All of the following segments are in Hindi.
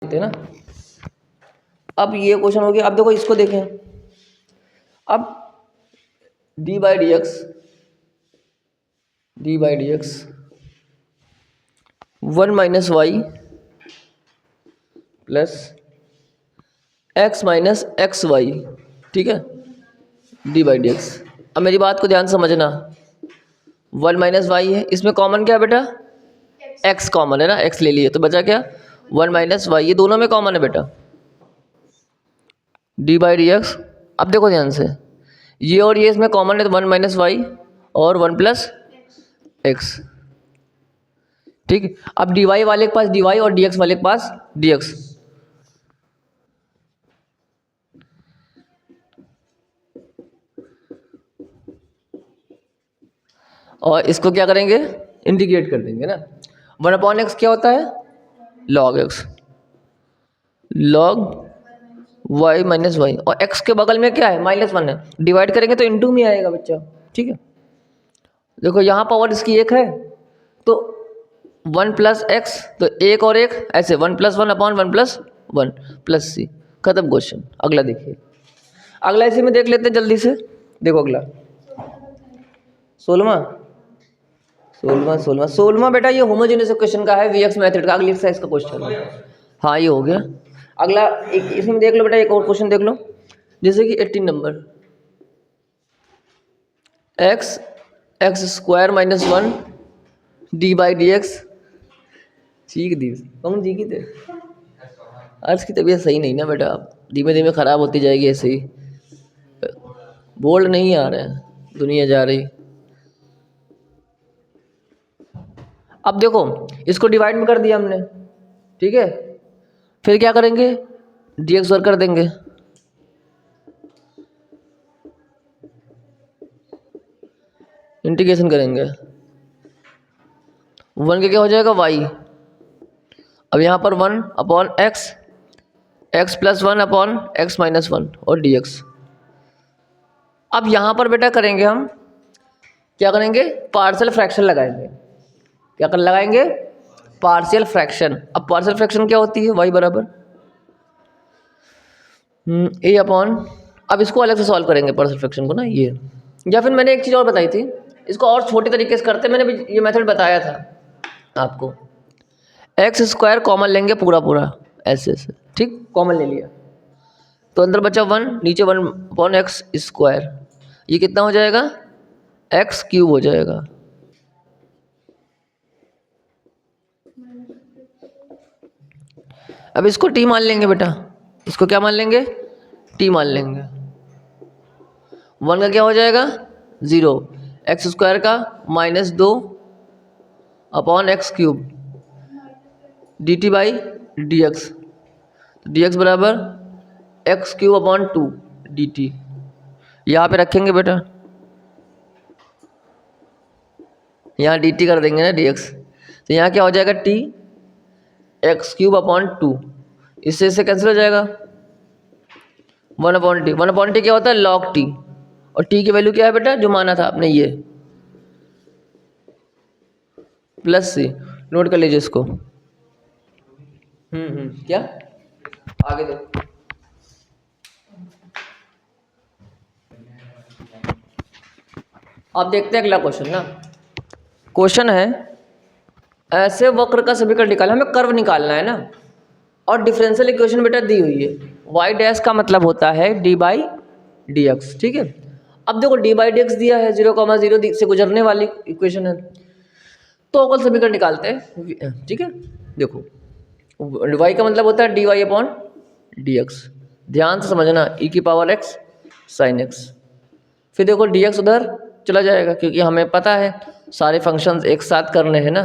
देते हैं ना। अब ये क्वेश्चन हो गया। अब देखो इसको देखें, अब d by d x 1 minus y plus x minus x y, ठीक है, डी बाई डी एक्स। अब मेरी बात को ध्यान से समझना, 1 माइनस वाई है, इसमें कॉमन क्या है बेटा, एक्स कॉमन है ना, एक्स ले लिए तो बचा क्या, 1 माइनस वाई, ये दोनों में कॉमन है बेटा, डी बाई डी एक्स। अब देखो ध्यान से, ये और ये इसमें कॉमन है तो 1 माइनस वाई और 1 प्लस एक्स, ठीक। अब डी वाई वाले के पास डी वाई और डी एक्स वाले के पास डी एक्स। और इसको क्या करेंगे, इंटीग्रेट कर देंगे ना। 1 अपॉन एक्स क्या होता है, log x, log y minus y, और एक्स के बगल में क्या है, -1 है, डिवाइड करेंगे तो इनटू में आएगा बच्चा, ठीक है। देखो यहाँ पावर इसकी एक है तो 1 प्लस एक्स, तो एक और एक ऐसे 1 प्लस 1 अपॉन 1 प्लस 1 प्लस सी, खत्म क्वेश्चन। अगला देखिए, अगला इसी में देख लेते हैं जल्दी से। देखो अगला 16वां बेटा, ये होमोजेनियस इक्वेशन का है, वीएक्स मेथड का, अगली एक्सरसाइज का क्वेश्चन है। हाँ ये हो गया। अगला एक इसमें देख लो बेटा, एक और क्वेश्चन देख लो, जैसे कि 18 number, x square minus 1 D by d x, ठीक दी कौन जी की थे, आज की तबीयत सही नहीं ना बेटा, धीमे धीमे ख़राब होती जाएगी ऐसे ही, बोल्ड नहीं आ रहा है, दुनिया जा रही। अब देखो इसको डिवाइड में कर दिया हमने, ठीक है, फिर क्या करेंगे, डी एक्स वर्क कर देंगे, इंटीग्रेशन करेंगे, 1 के क्या हो जाएगा वाई। अब यहाँ पर 1 upon x, x plus 1 upon x minus 1 और डी एक्स। अब यहाँ पर बेटा करेंगे हम, क्या करेंगे, पार्शियल फ्रैक्शन लगाएंगे, क्या कर लगाएंगे, पार्शियल फ्रैक्शन। अब पार्शियल फ्रैक्शन क्या होती है, वाई बराबर ए अपॉन, अब इसको अलग से सॉल्व करेंगे पार्शियल फ्रैक्शन को ना ये, या फिर मैंने एक चीज़ और बताई थी, इसको और छोटे तरीके से करते, मैंने भी ये मेथड बताया था आपको। एक्स स्क्वायर कॉमन लेंगे पूरा पूरा ऐसे ऐसे, ठीक, कॉमन ले लिया तो अंदर बचा 1, नीचे 1 अपॉन एक्स स्क्वायर, ये कितना हो जाएगा, एक्स क्यूब हो जाएगा। अब इसको टी मान लेंगे बेटा, इसको क्या मान लेंगे, टी मान लेंगे। 1 का क्या हो जाएगा 0, एक्स स्क्वायर का -2 upon x cube d t by d x, d x बराबर x cube upon 2 d t, यहाँ पे रखेंगे बेटा, यहाँ डी टी कर देंगे ना डी एक्स, तो यहाँ क्या हो जाएगा टी एक्स क्यूब अपॉन 2, इससे कैंसिल हो जाएगा, 1 अपॉन टी क्या होता है, लॉग टी, और टी की वैल्यू क्या है बेटा, जो माना था आपने ये, प्लस सी, नोट कर लीजिए इसको। क्या आगे दो, अब देखते हैं अगला क्वेश्चन ना। क्वेश्चन है, ऐसे वक्र का समीकरण निकालना, हमें कर्व निकालना है ना, और डिफरेंशियल इक्वेशन बेटा दी हुई है, वाई डैश का मतलब होता है डी बाई डी एक्स, ठीक है। अब देखो डी बाई डी एक्स दिया है, 0,0 से गुजरने वाली इक्वेशन है, तो अवकल समीकरण निकालते हैं, ठीक है। देखो वाई का मतलब होता है d y upon d x, ध्यान से समझना, ई की पावर एक्स साइन एक्स, फिर देखो डी एक्स उधर चला जाएगा क्योंकि हमें पता है सारे फंक्शंस एक साथ करने हैं ना,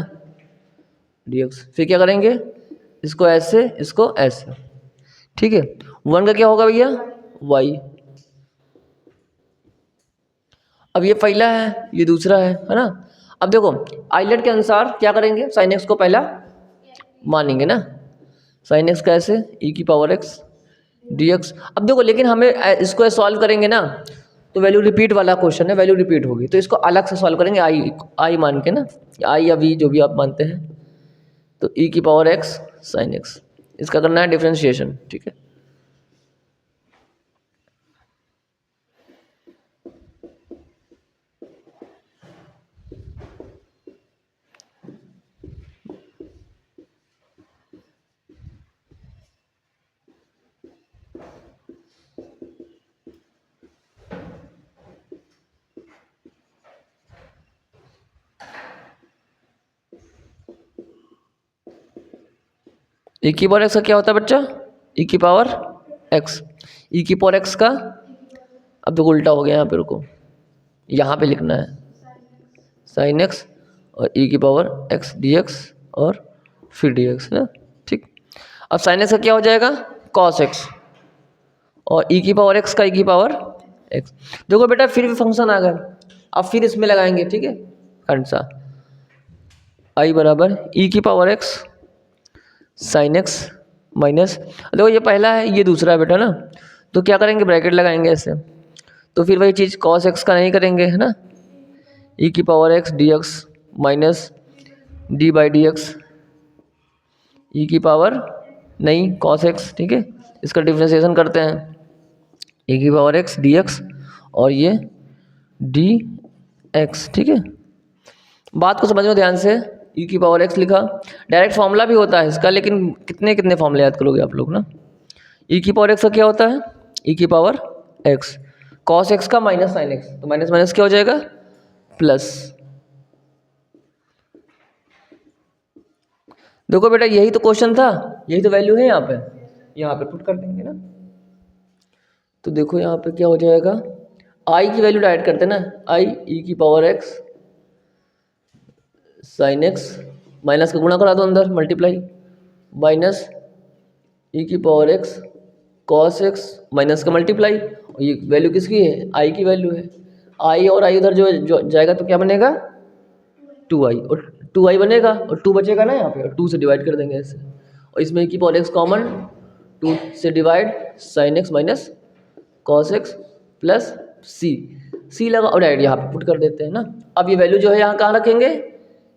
डी एक्स, फिर क्या करेंगे, इसको ऐसे इसको ऐसे, ठीक है। 1 का क्या होगा भैया वाई, अब ये पहला है ये दूसरा है ना। अब देखो आइलेट के अनुसार क्या करेंगे, साइन एक्स को पहला मानेंगे ना, साइन एक्स कैसे, ई की पावर एक्स डी एक्स। अब देखो लेकिन हमें इसको सॉल्व करेंगे ना तो वैल्यू रिपीट वाला क्वेश्चन है, वैल्यू रिपीट होगी, तो इसको अलग से सॉल्व करेंगे, आई मान के ना, आई या वी जो भी आप मानते हैं, तो ई की पावर एक्स साइन एक्स, इसका करना है डिफरेंशिएशन, ठीक है। ई की पावर एक्स का क्या होता है बच्चा? ई की पावर एक्स। ई की पावर एक्स का अब तो उल्टा हो गया यहाँ पे, रुको, यहाँ पे लिखना है साइन एक्स और ई की पावर एक्स डी एक्स और फिर डी एक्स ना, ठीक। अब साइन एक्स का क्या हो जाएगा? कॉस एक्स और ई की पावर एक्स का ई की पावर एक्स। देखो बेटा फिर भी फंक्शन आ गया, अब फिर इसमें लगाएंगे, ठीक है। खंड सा आई बराबर ई की power x sign x minus, देखो ये पहला है ये दूसरा है बेटा ना, तो क्या करेंगे? ब्रैकेट लगाएंगे ऐसे, तो फिर वही चीज़ कॉस एक्स का नहीं करेंगे, है ना, ई की power x d x minus d by d x e की पावर नहीं कॉस एक्स, ठीक है। इसका डिफ्रेंशिएशन करते हैं, ई की पावर एक्स डी एक्स और ये डी एक्स, ठीक है। बात को समझो ध्यान से, ई की पावर एक्स लिखा, डायरेक्ट फॉर्मूला भी होता है इसका, लेकिन कितने कितने फॉर्मूले याद करोगे आप लोग ना। ई की पावर एक्स का क्या होता है? ई की पावर एक्स कॉस एक्स का माइनस साइन एक्स, तो माइनस माइनस क्या हो जाएगा? प्लस। देखो बेटा यही तो क्वेश्चन था, यही तो वैल्यू है यहाँ पे पुट कर देंगे ना, तो देखो यहाँ पे क्या हो जाएगा? आई की वैल्यू डायरेक्ट करते हैं ना, आई ई की power x sign x minus का गुणा करा दो अंदर मल्टीप्लाई माइनस ई की power x cos x minus का मल्टीप्लाई, और ये वैल्यू किसकी है? आई की वैल्यू है। आई और आई उधर जो जाएगा तो क्या बनेगा? 2i, और 2i बनेगा और 2 बचेगा ना यहाँ पे, और 2 से डिवाइड कर देंगे ऐसे, और इसमें ई की पावर एक्स कॉमन, 2 से divide sine x minus cos x plus c लगा और डायरेक्ट यहाँ पे पुट कर देते हैं ना। अब ये वैल्यू जो है यहाँ कहाँ रखेंगे?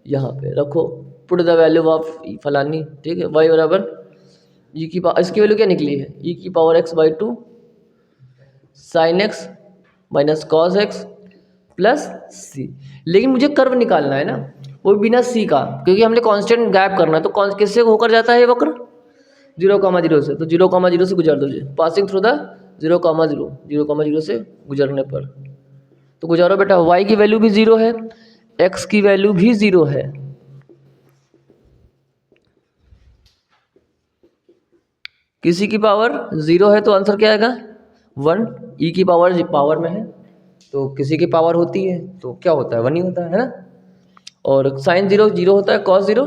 यहाँ पे रखो, पुट द वैल्यू ऑफ फलानी, ठीक है। y बराबर ई की पावर, इसकी वैल्यू क्या निकली है? ई की power x by 2 sine x minus cos x plus c. लेकिन मुझे कर्व निकालना है ना, वो बिना सी का, क्योंकि हमने कांस्टेंट गायब करना है, तो किससे होकर जाता है ये वक्र? 0,0 से, तो 0,0 से गुजर दो, पासिंग थ्रू द 0,0, 0,0 से गुजरने पर, तो गुजारो बेटा। y की वैल्यू भी 0 है, x की वैल्यू भी 0 है, किसी की पावर 0 है तो आंसर क्या आएगा? 1। ई की पावर में है तो किसी की पावर होती है तो क्या होता है? 1 ही होता है ना। और साइन 0 0 होता है, कॉस 0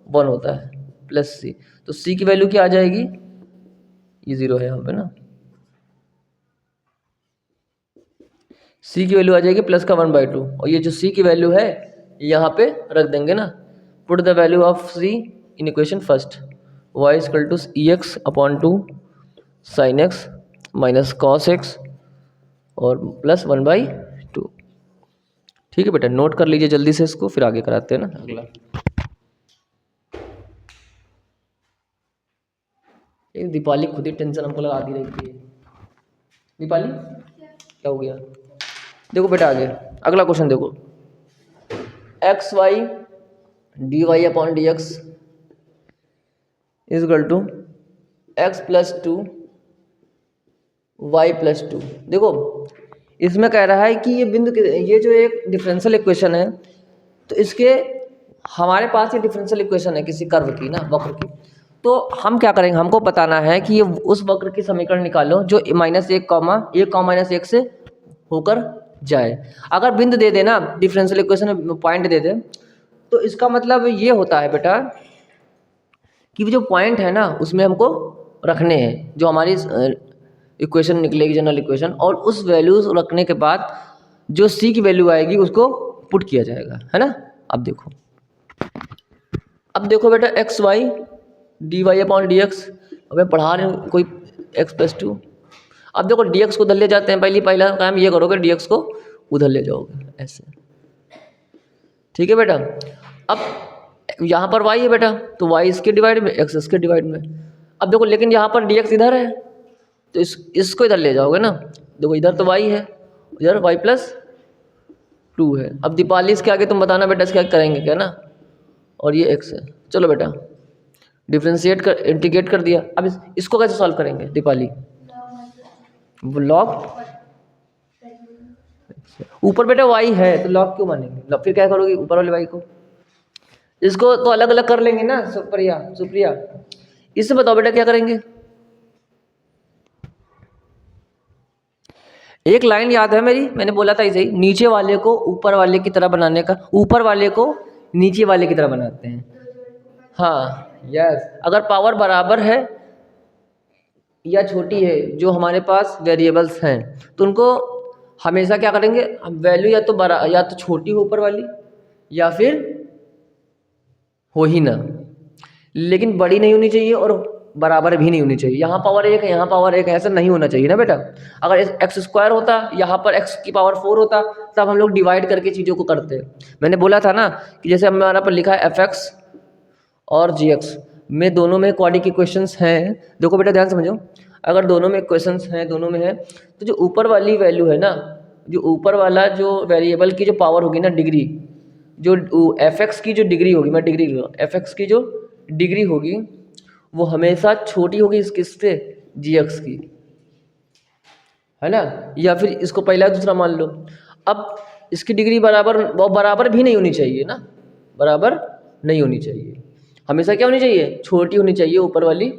1 होता है, प्लस सी, तो सी की वैल्यू क्या आ जाएगी? ये 0 है यहाँ पे ना, सी की वैल्यू आ जाएगी प्लस का 1/2, और ये जो सी की वैल्यू है यहाँ पे रख देंगे ना। Put the value of c in equation first, y equal to e x upon 2 sine x minus cos x और प्लस 1/2, ठीक है बेटा। नोट कर लीजिए जल्दी से इसको, फिर आगे कराते हैं ना अगला। ये दीपाली खुद ही टेंशन हमको लगा दी रहती है। दीपाली क्या हो गया? देखो बेटा आगे अगला क्वेश्चन देखो, x y d y upon d x is equal to x plus 2 y plus 2। देखो इसमें कह रहा है कि ये बिंदु, ये जो एक डिफरेंशियल इक्वेशन है, तो इसके हमारे पास ये डिफरेंशियल इक्वेशन है किसी कर्व की ना, वक्र की, तो हम क्या करेंगे? हमको बताना है कि ये उस वक्र की समीकरण निकालो जो -1 से होकर जाए। अगर बिंदु दे देना डिफरेंशियल इक्वेशन में पॉइंट दे दे, तो इसका मतलब ये होता है बेटा कि जो पॉइंट है ना उसमें हमको रखने हैं जो हमारी इक्वेशन निकलेगी जनरल इक्वेशन, और उस वैल्यूज रखने के बाद जो सी की वैल्यू आएगी उसको पुट किया जाएगा, है ना। अब देखो बेटा x y d y upon d x, अब मैं पढ़ा रहे हूँ कोई एक्स प्लस 2, अब देखो डी एक्स को उधर ले जाते हैं, पहला काम ये करोगे डी एक्स को उधर ले जाओगे ऐसे, ठीक है बेटा। अब यहाँ पर y है बेटा, तो y इसके डिवाइड में, x इसके डिवाइड में, अब देखो लेकिन यहाँ पर dx इधर है तो इसको इधर ले जाओगे ना, देखो इधर तो y है, इधर y+2 है। अब दीपाली इसके आगे तुम बताना बेटा इसके आगे करेंगे क्या ना, और ये x है। चलो बेटा डिफ्रेंशिएट कर, इंटीग्रेट कर दिया। अब इसको कैसे सॉल्व करेंगे दीपाली? लॉग ऊपर बेटा y है तो लॉग क्यों मानेंगे, फिर क्या करोगे ऊपर वाले y को? इसको तो अलग अलग कर लेंगे ना सुप्रिया। इससे बताओ बेटा क्या करेंगे? एक लाइन याद है मेरी, मैंने बोला था इसे ही, नीचे वाले को ऊपर वाले की तरह बनाने का, ऊपर वाले को नीचे वाले की तरह बनाते हैं। हाँ यस, अगर पावर बराबर है या छोटी है जो हमारे पास वेरिएबल्स हैं तो उनको हमेशा क्या करेंगे, वैल्यू या तो छोटी हो ऊपर वाली या फिर हो ही ना, लेकिन बड़ी नहीं होनी चाहिए और बराबर भी नहीं होनी चाहिए। यहाँ पावर 1 है, यहाँ पावर 1 है, ऐसा नहीं होना चाहिए ना बेटा। अगर x² होता, यहाँ पर x की पावर 4 होता, तब हम लोग डिवाइड करके चीज़ों को करते। मैंने बोला था ना कि जैसे हमारा पर लिखा है fx और gx में दोनों में क्वाड्रेटिक इक्वेशंस हैं। देखो बेटा ध्यान समझो, अगर दोनों में इक्वेशंस हैं, दोनों में है, तो जो ऊपर वाली वैल्यू है ना, जो ऊपर वाला जो वेरिएबल की जो पावर होगी ना, डिग्री, जो fx की जो डिग्री होगी, मैं डिग्री fx की जो डिग्री होगी वो हमेशा छोटी होगी किससे, gx की, है ना। या फिर इसको पहला दूसरा मान लो। अब इसकी डिग्री बराबर भी नहीं होनी चाहिए ना, बराबर नहीं होनी चाहिए, हमेशा क्या होनी चाहिए, छोटी होनी चाहिए ऊपर वाली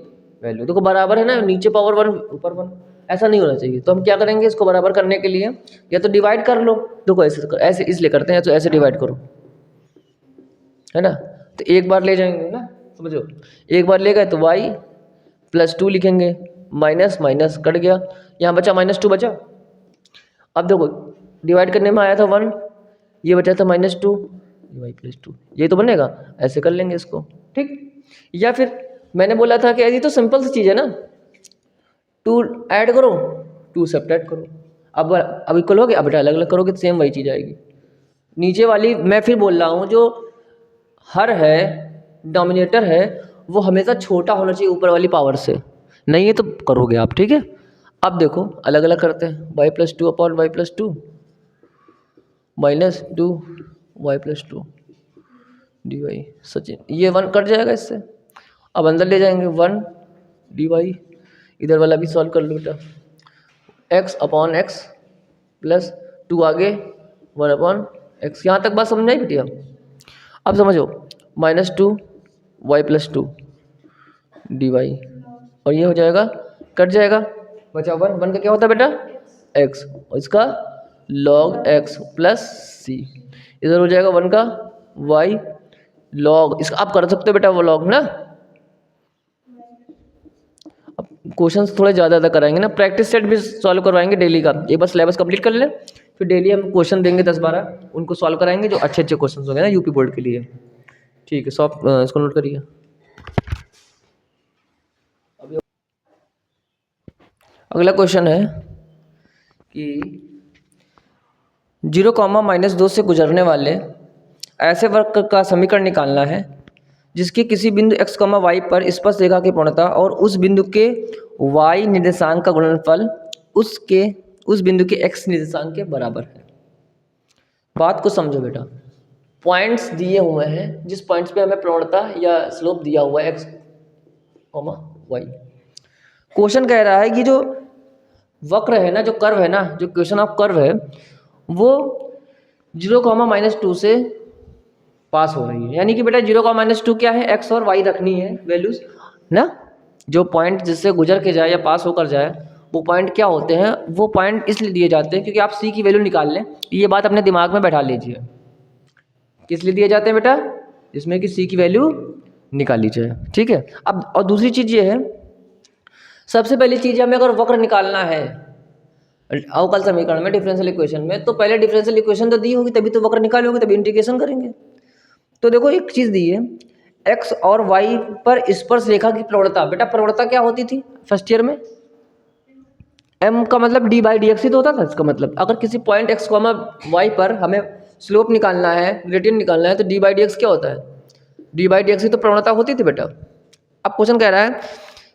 वैल्यू। देखो बराबर है ना, नीचे पावर 1 ऊपर 1, ऐसा नहीं होना चाहिए। तो हम क्या करेंगे इसको बराबर करने के लिए, या तो डिवाइड कर लो, देखो ऐसे इसलिए करते हैं, तो ऐसे डिवाइड करो, है ना। तो एक बार ले जाएंगे ना, समझो एक बार ले गए तो y+2 लिखेंगे, माइनस माइनस कट गया, यहाँ बचा -2 बचा। अब देखो डिवाइड करने में आया था 1, ये बचा था -2, y+2, ये तो बनेगा, ऐसे कर लेंगे इसको, ठीक। या फिर मैंने बोला था कि ये तो सिंपल सी चीज़ है ना, 2 ऐड करो 2 सब्ट्रैक्ट करो। अब इक्वल हो गया, अब बेटा अलग अलग करोगे तो सेम वही चीज़ आएगी। नीचे वाली मैं फिर बोल रहा हूँ, जो हर है डोमिनेटर है वो हमेशा छोटा होना चाहिए ऊपर वाली पावर से, नहीं है तो करोगे आप, ठीक है। अब देखो अलग अलग करते हैं, y+2 upon y+2 -2 y+2 dy, Sachin ये 1 कट जाएगा इससे। अब अंदर ले जाएंगे 1 dy, इधर वाला भी सॉल्व कर लो बेटा, x अपॉन x प्लस 2 आगे 1 अपॉन x, यहाँ तक बात समझ आई बेटिया। अब समझो -2 y+2 dy, और ये हो जाएगा, कट जाएगा, बचा 1 का क्या होता है बेटा x, और इसका log x प्लस c, इधर हो जाएगा 1 का y log, इसका आप कर सकते हो बेटा वो log ना। अब क्वेश्चंस थोड़े ज़्यादा कराएंगे ना, प्रैक्टिस सेट भी सॉल्व करवाएंगे डेली का, एक बार सिलेबस कंप्लीट कर ले, फिर डेली हम क्वेश्चन देंगे 10-12, उनको सॉल्व कराएंगे जो अच्छे क्वेश्चन होंगे ना यूपी बोर्ड के लिए, ठीक है। इसको नोट करिए। अगला क्वेश्चन है कि 0, -2 से गुजरने वाले ऐसे वक्र का समीकरण निकालना है जिसके किसी बिंदु x, y पर स्पर्श रेखा की पूर्णता और उस बिंदु के y निर्देशांक का गुणनफल उस बिंदु के x निर्देशांक के बराबर है। बात को समझो बेटा, पॉइंट्स दिए हुए हैं, जिस पॉइंट्स पे हमें प्रवणता या स्लोप दिया हुआ है x, y। क्वेश्चन कह रहा है कि जो वक्र है ना, जो कर्व है ना, जो क्वेश्चन ऑफ कर्व है वो 0, -2 से पास हो रही है। यानी कि बेटा 0, -2 क्या है, x और y रखनी है वैल्यूज ना, जो पॉइंट जिससे गुजर के जाए या पास होकर जाए वो पॉइंट क्या होते हैं, वो पॉइंट इसलिए दिए जाते हैं क्योंकि आप c की वैल्यू निकाल लें। ये बात अपने दिमाग में बैठा लीजिए, किस लिए दिए जाते हैं बेटा, जिसमें कि c की वैल्यू निकाली जाए, ठीक है। अब और दूसरी चीज़ ये है, सबसे पहली चीज़ हमें अगर वक्र निकालना है अवकल समीकरण में, डिफरेंशियल इक्वेशन में, तो पहले डिफरेंशियल इक्वेशन तो दी होगी तभी तो वक्र निकालोगे, तभी इंटीग्रेशन करेंगे। तो देखो एक चीज़ दी है, x और y पर स्पर्श रेखा की प्रवणता। बेटा प्रवणता क्या होती थी फर्स्ट ईयर में, m का मतलब d/dx ही तो होता था। इसका मतलब अगर किसी पॉइंट x, y पर हमें स्लोप निकालना है, ग्रेडियंट निकालना है, तो d/dx क्या होता है, d/dx ही तो प्रवणता होती थी बेटा। अब क्वेश्चन कह रहा है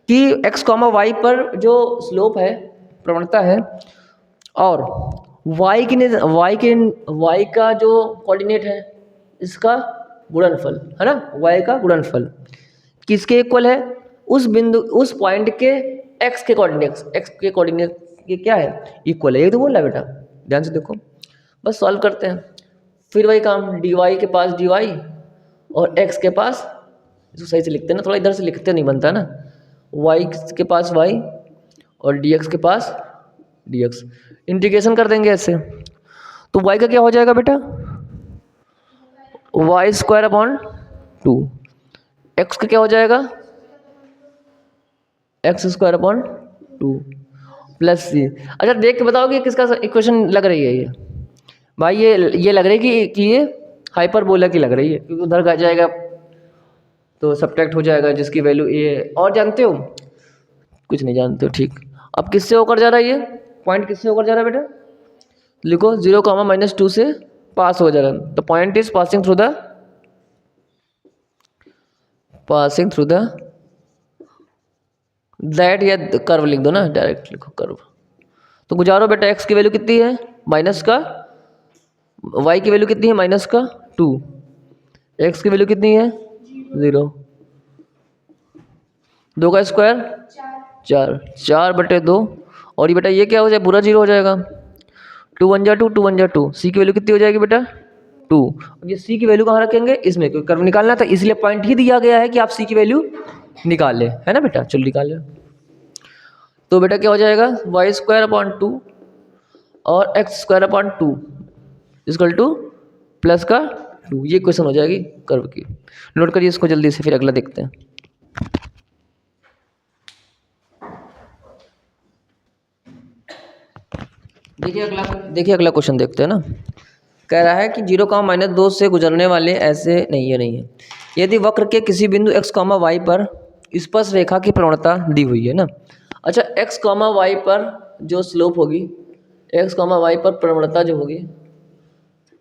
कि x कॉमा वाई पर जो स्लोप है, प्रवणता है, और y का जो कोऑर्डिनेट है इसका गुणनफल है ना, y का गुणनफल किसके इक्वल है, उस पॉइंट के x के कोऑर्डिनेट के क्या है, इक्वल है। ये तो बोल रहा है बेटा, ध्यान से देखो, बस सॉल्व करते हैं। फिर वही काम, dy के पास dy और x के पास, इसको सही से लिखते हैं ना, थोड़ा इधर से लिखते नहीं बनता ना, y के पास y और dx के पास dx, इंटीग्रेशन कर देंगे ऐसे। तो y का क्या हो जाएगा बेटा, y²/2, x का क्या हो जाएगा, x²/2 प्लस c। अच्छा देख के बताओ कि किसका इक्वेशन लग रही है ये भाई, ये लग रही है कि ये हाइपरबोला की लग रही है, क्योंकि उधर आ जाएगा तो सब्ट्रैक्ट हो जाएगा जिसकी वैल्यू ए। और जानते हो, कुछ नहीं जानते हो, ठीक। अब किससे होकर जा रहा है ये पॉइंट, किससे होकर जा रहा है बेटा, लिखो 0, -2 से पास हो जा रहा है। तो point is passing through the that, या कर्व लिख दो ना, डायरेक्ट लिखो कर्व। तो गुजारो बेटा, x की वैल्यू कितनी है माइनस का, y की वैल्यू कितनी है -2, x की वैल्यू कितनी है 0, 2 का स्क्वायर 4/2, और ये बेटा ये क्या हो जाए, पूरा 0 हो जाएगा। 2 1 जा 2, 2 1 जा 2, सी की वैल्यू कितनी हो जाएगी बेटा 2। अब ये सी की वैल्यू कहाँ रखेंगे, इसमें, क्योंकि कर्व निकालना था, इसलिए पॉइंट ही दिया गया है कि आप सी की वैल्यू निकाल ले, है ना बेटा, चलो निकाल ले। तो बेटा क्या हो जाएगा, y²/2 और x²/2 इक्वल टू प्लस का 2, ये क्वेश्चन हो जाएगी कर्व की। नोट करिए इसको जल्दी से, फिर अगला देखते हैं। देखिए अगला क्वेश्चन देखते हैं ना। कह रहा है कि 0, -2 से गुजरने वाले ऐसे नहीं है, यदि वक्र के किसी बिंदु x, y पर स्पर्श रेखा की प्रवणता दी हुई है ना। अच्छा, x, y पर जो स्लोप होगी, x, y पर प्रवणता जो होगी,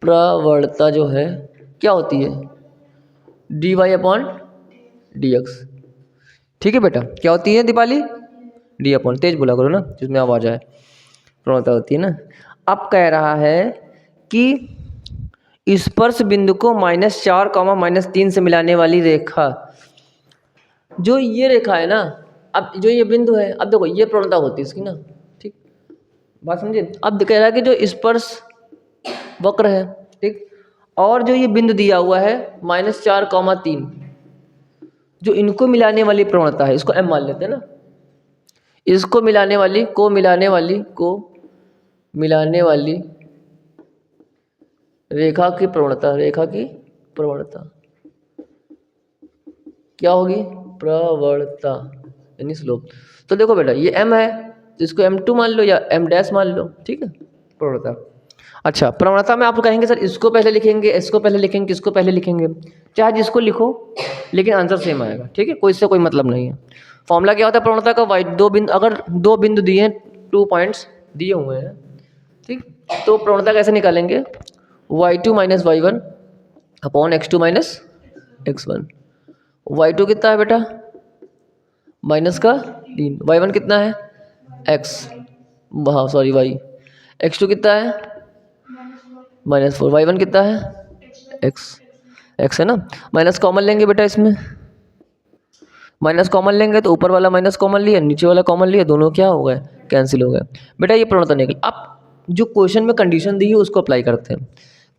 प्रवणता जो है क्या होती है, dy/dx। ठीक है बेटा, क्या होती है दीपाली, तेज बोला करो ना जिसमें आवाज आए, प्रवणता होती है ना। अब कह रहा है कि स्पर्श बिंदु को -4, -3 से मिलाने वाली रेखा, जो ये रेखा है ना, अब जो ये बिंदु है, अब देखो ये प्रवणता होती है इसकी ना, ठीक, बात समझे। अब कह रहा है कि जो स्पर्श वक्र है, ठीक, और जो ये बिंदु दिया हुआ है -4, 3, जो इनको मिलाने वाली प्रवणता है, इसको m मान लेते हैं ना, इसको मिलाने वाली रेखा की प्रवणता क्या होगी, प्रवणता यानी स्लोप। तो देखो बेटा ये m है, तो इसको m2 मान लो या m' मान लो, ठीक है, प्रवणता। अच्छा, प्रवणता में आप कहेंगे सर इसको पहले लिखेंगे, इसको पहले लिखेंगे, किसको पहले लिखेंगे, चाहे जिसको लिखो, लेकिन आंसर सेम आएगा, ठीक है, कोई इससे कोई मतलब नहीं है। फॉर्मूला क्या होता है प्रवणता का, अगर दो बिंदु दिए हैं, 2 पॉइंट्स दिए हुए हैं, ठीक, तो प्रवणता कैसे निकालेंगे, y2 - y1 upon x2 - x1। y2 कितना है बेटा, -3, y1 कितना है x, हाँ सॉरी y, x2 कितना है -4, y1 कितना है x है ना। माइनस कॉमन लेंगे बेटा, इसमें माइनस कॉमन लेंगे तो ऊपर वाला माइनस कॉमन लिया, नीचे वाला कॉमन लिया, दोनों क्या हो गए, कैंसिल हो गए बेटा, ये प्रवणता निकल। अब जो क्वेश्चन में कंडीशन दी है उसको अप्लाई करते हैं।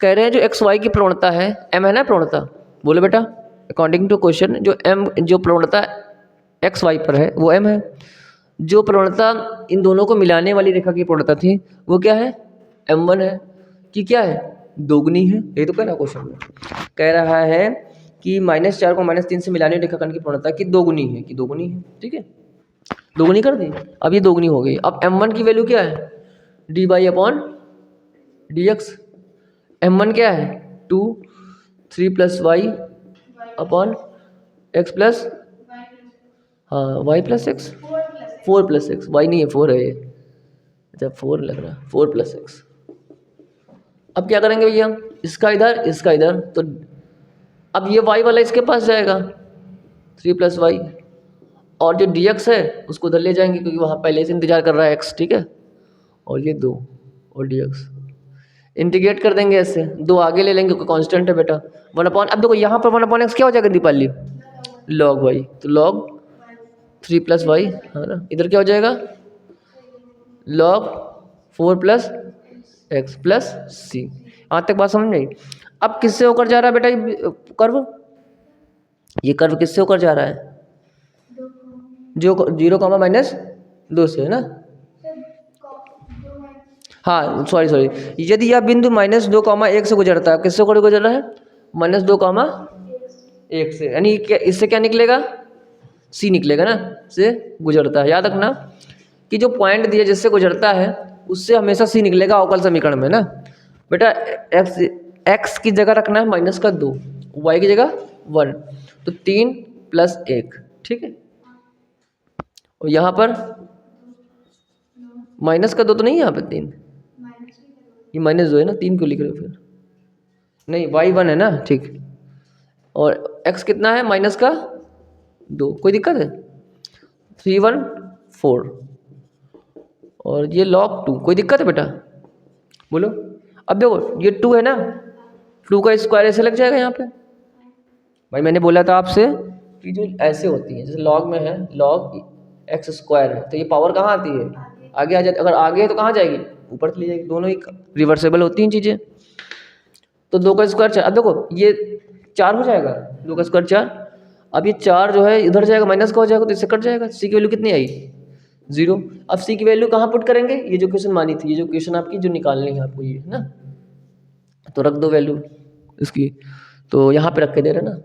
कह रहे हैं जो एक्स वाई की प्रवणता है, m है ना प्रवणता, बोलो बेटा अकॉर्डिंग टू क्वेश्चन, जो प्रवणता एक्स वाई पर है वो m है। जो प्रवणता इन दोनों को मिलाने वाली रेखा की प्रवणता थी वो क्या है, m1 है, कि क्या है, दोगुनी है। ये तो कहना क्वेश्चन में कह रहा है कि -4 को -3 से मिलाने रेखाखंड की प्रवणता की दोगुनी है, ठीक है, दोगुनी कर दी। अब ये दोगुनी हो गई। अब m1 की वैल्यू क्या है, dy/dx। m1 क्या है 2, 3 + y अपॉन x प्लस, हाँ y + x, 4 + x, y नहीं है 4 है ये, अच्छा 4 लग रहा है, 4 + x। अब क्या करेंगे भैया, इसका इधर, तो अब ये y वाला इसके पास जाएगा 3 + y, और जो डी एक्स है उसको उधर ले जाएंगे क्योंकि वहाँ पहले से इंतजार कर रहा है एक्स, ठीक है। और ये 2 और डी एक्स इंटीग्रेट कर देंगे ऐसे, 2 आगे ले लेंगे क्योंकि कांस्टेंट है बेटा। 1/, अब देखो यहाँ पर 1/x क्या हो जाएगा दीपाली, log y, तो log 3 + y है ना। इधर क्या हो जाएगा log 4 + x + c। यहाँ तक बात समझ में आई। अब किससे होकर जा रहा है बेटा ये कर्व, ये कर्व किससे होकर जा रहा है, जो 0, -2 से है ना। हाँ सॉरी, यदि यह बिंदु -2, 1 से गुजरता है, किससे होकर गुजर रहा है, -2, 1 से, यानी इससे क्या निकलेगा, सी निकलेगा ना, से गुजरता है। याद रखना कि जो पॉइंट दिया जिससे गुजरता है उससे हमेशा सी निकलेगा अवकल समीकरण में ना बेटा। एक्स की जगह रखना है -2, वाई की जगह 1, तो 3 + 1, ठीक है। और यहाँ पर -2 तो नहीं है, यहाँ पे 3, ये -2 है ना, 3 क्यों लिख रहे हो फिर, नहीं y1 है ना, ठीक। और x कितना है -2, कोई दिक्कत है, 3 1 4, और ये log 2, कोई दिक्कत है बेटा, बोलो। अब देखो ये 2 है ना, 2 का स्क्वायर ऐसे लग जाएगा यहाँ पे। भाई मैंने बोला था आपसे कि जो ऐसे होती है, जैसे log में है log x² है, तो ये पावर कहाँ आती है, आगे आ जाती, अगर आगे है तो कहाँ जाएगी, ऊपर चली जाएगी। दोनों ही रिवर्सेबल होती हैं चीज़ें। तो 2 का स्क्वायर 4, अब देखो ये 4 हो जाएगा, 2 का स्क्वायर 4। अब ये 4 जो है इधर जाएगा, माइनस का हो जाएगा, तो इससे कट जाएगा। सी की वैल्यू कितनी आई, 0। अब सी की वैल्यू कहाँ पुट करेंगे, ये जो क्वेश्चन मानी थी, ये जो क्वेश्चन आपकी जो निकालनी है आपको, ये है ना, तो रख दो वैल्यू इसकी, तो यहाँ पे रख के दे रहे ना,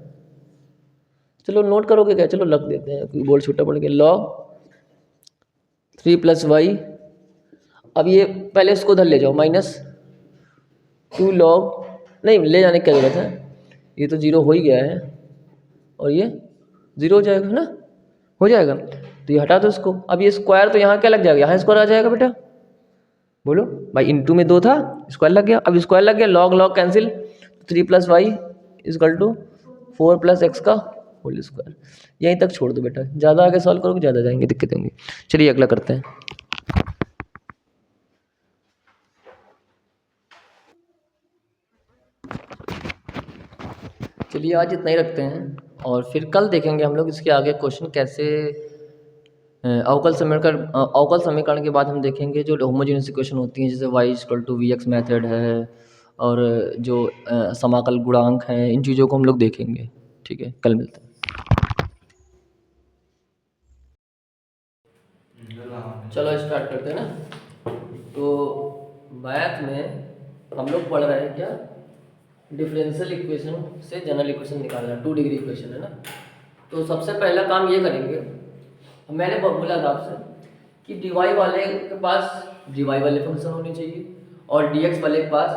चलो नोट करोगे क्या, चलो रख देते हैं, कोई बोर्ड छोटा पड़ गया। log 3 + y, अब ये पहले इसको उधर ले जाओ, -2 log, नहीं ले जाने की क्या जरूरत है, ये तो 0 हो ही गया है, और ये 0 हो जाएगा ना, हो जाएगा, तो ये हटा दो इसको। अब ये स्क्वायर तो यहाँ क्या लग जाएगा, यहाँ स्क्वायर आ जाएगा बेटा, बोलो भाई, इनटू में 2 था, स्क्वायर लग गया, अब स्क्वायर लग गया, log कैंसिल, 3 + y = 4 + x का होल स्क्वायर। यहीं तक छोड़ दो बेटा, ज़्यादा आगे सॉल्व करोगे ज़्यादा जाएंगे, दिक्कत होंगी। चलिए अगला करते हैं। चलिए आज इतना ही रखते हैं, और फिर कल देखेंगे हम लोग इसके आगे क्वेश्चन कैसे अवकल समीकरण के बाद हम देखेंगे जो होमोजेनियस इक्वेशन होती हैं, जैसे y = vx मेथड है, और जो समाकल गुणांक हैं, इन चीज़ों को हम लोग देखेंगे, ठीक है। कल मिलते हैं। चलो स्टार्ट करते हैं ना। तो मैथ में हम लोग पढ़ रहे हैं क्या, डिफरेंशियल इक्वेशन से जनरल इक्वेशन निकालना, 2 डिग्री इक्वेशन है ना। तो सबसे पहला काम ये करेंगे, मैंने बोला था आपसे कि dy वाले के पास dy वाले फंक्शन होने चाहिए, और dx वाले के पास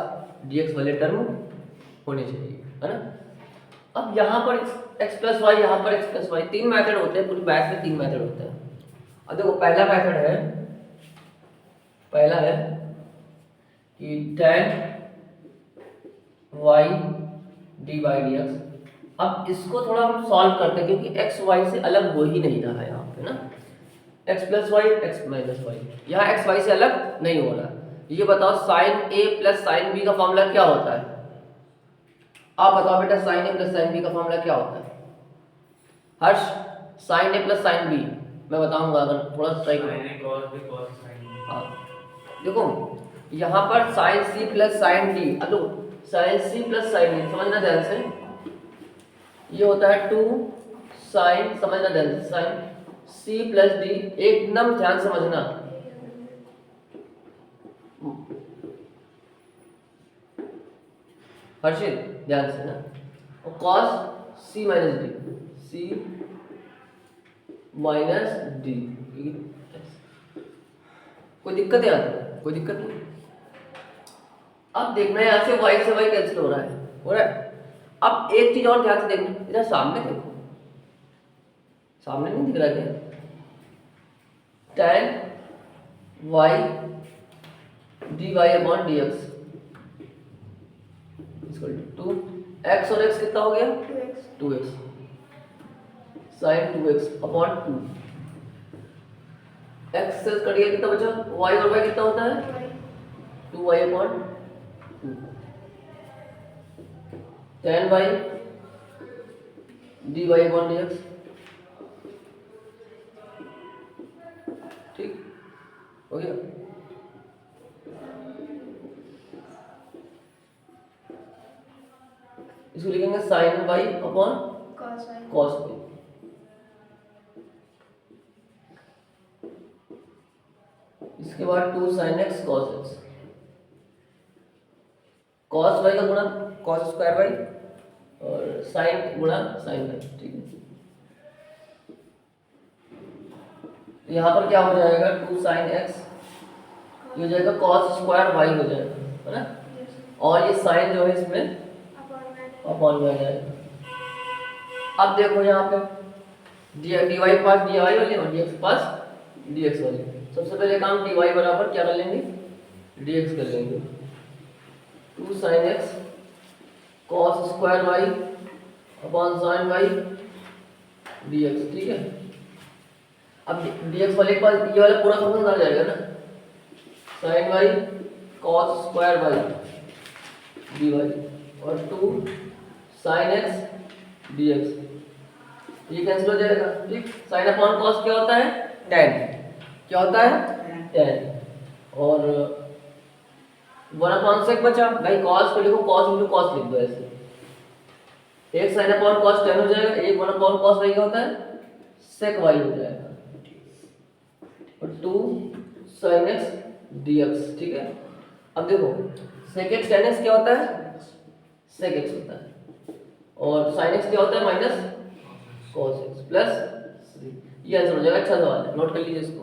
dx वाले टर्म होने चाहिए, है ना। अब यहाँ पर x + y, यहाँ पर x + y, 3 मेथड होते हैं, पूरी मैथ में 3 मेथड होते हैं। अब देखो पहला मेथड है, पहला है कि tan y dy/dx। अब इसको थोड़ा हम सॉल्व करते हैं क्योंकि x y से अलग हो ही नहीं रहा है यहाँ पे ना, x + y x - y, यहाँ x y से अलग नहीं हो रहा। ये बताओ sin a + sin b का फॉर्मूला क्या होता है, आप बताओ बेटा, sin a + sin b का फॉर्मूला क्या होता है हर्ष, sin a + sin b, मैं बताऊंगा अगर थोड़ा सा सही। हाँ देखो यहाँ पर sin c + sin d, hello sin c + sin d, समझना ध्यान से, ये होता है 2 sin, समझना ध्यान से, sin c + d, एकदम ध्यान समझना, हर्षित ध्यान से ना, और cos c - d, कोई दिक्कत है यहाँ पे, कोई दिक्कत नहीं। अब देखना है यहाँ से y से y कैंसिल हो रहा है। अब एक चीज और ध्यान से देखना, इधर सामने देखो, सामने नहीं दिख रहा क्या, tan y dy/dx = 2 x, और x कितना हो गया, 2x sin 2x/2, एक्स से कट गया, कितना बचा? वाई, और वाई कितना होता है? 2y/2 10y dy/dx। ठीक हो गया। इसको लिखेंगे sin y upon cos y। इसके बाद 2 sin x cos x, cos y का गुणा cos स्क्वायर y और sin गुणा sin y। ठीक है, तो यहाँ पर क्या हो जाएगा? 2 sin x, ये हो जाएगा cos स्क्वायर y हो जाएगा, है ना? और ये sin जो है इसमें अपॉन में आ जाएगा। अब देखो यहाँ पे dy पास dy वाली और dx पास dx वाली। सबसे पहले काम dy बराबर क्या कर लेंगे? dx कर लेंगे। 2 sin x cos square y upon sin y dx। ठीक है, अब dx वाले के पास ये वाला पूरा फंक्शन आ जाएगा ना, sin y cos square y dy और 2 sin x dx, ये कैंसिल हो जाएगा। ठीक, sin अपॉन cos क्या होता है? tan। क्या होता है? tan। और 1 अपॉन sec बचा भाई, cos को लिखो cos इंटू cos लिख दो ऐसे, एक sin अपॉन cos tan हो जाएगा, एक 1 अपॉन cos y क्या होता है? sec y हो जाएगा, और 2 sin x dx। ठीक है, अब देखो sec x tan x क्या होता है? sec x होता है, और sin x क्या होता है? माइनस cos x प्लस, ये आंसर हो जाएगा। अच्छा सवाल है, नोट कर लीजिए इसको।